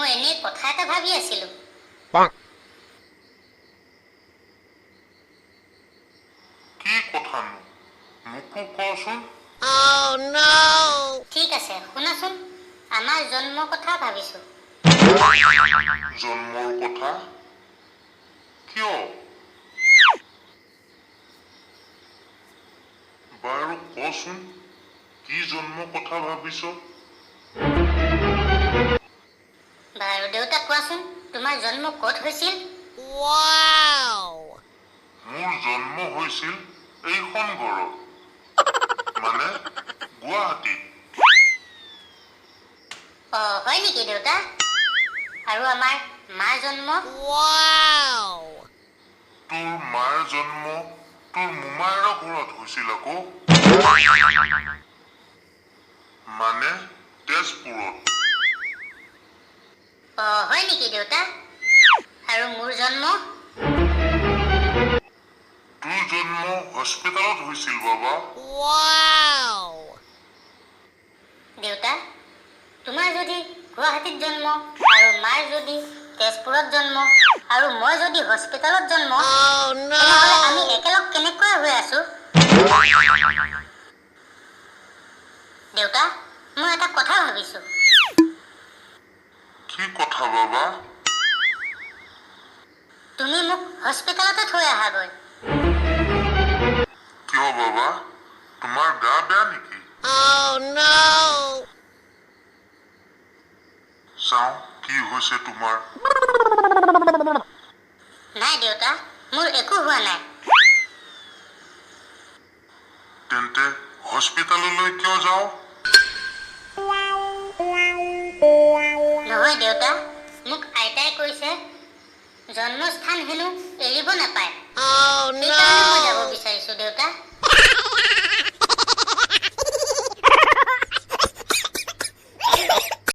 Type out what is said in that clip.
মই এনে কথা এটা ভাবি আছিলো। কি কথানো মোকো কচোন। ঠিক আছে শুনাচোন, আমাৰ জন্মৰ কথা ভাবিছো। জন্মৰ কথা কিয়? বাৰু কচোন কি জন্মৰ কথা ভাবিছ? বাৰু দেউতা কোৱাচোন, তোমাৰ জন্ম ক'ত হৈছিল? মোৰ জন্ম হৈছিল এইখন ঘৰত, মানে গুৱাহাটীত। হয় নেকি দেউতা? আৰু আমাৰ মাৰ জন্ম? তোৰ মাৰ জন্ম তোৰ মোমায়েৰৰ ঘৰত হৈছিল আকৌ, মানে তেজপুৰত। হয় নেকি দেউতা? আৰু মোৰ জন্ম? তোৰ জন্ম হস্পিটালত হৈছিল বাবা। দেউতা, তোমাৰ যদি গুৱাহাটীত জন্ম আৰু মাৰ যদি তেজপুৰত জন্ম আৰু মই যদি হস্পিটালত জন্ম, তেনেহ'লে আমি একেলগ কেনেকৈ হৈ আছো? দেউতা, মই এটা কথা ভাবিছো। কি কথা বাবা? তুমি মোক হস্পিটালতে থৈ আহাগৈ। কিয় বাবা, তোমাৰ গা বেয়া নেকি? চাওঁ কি হৈছে তোমাৰ। নাই দেউতা, মোৰ একো হোৱা নাই। তেন্তে হস্পিটাললৈ কিয় যাওঁ? নহয় দেউতা, মোক আইতাই কৈছে জন্মস্থান হেনো এৰিব নাপায়। সেইকাৰণে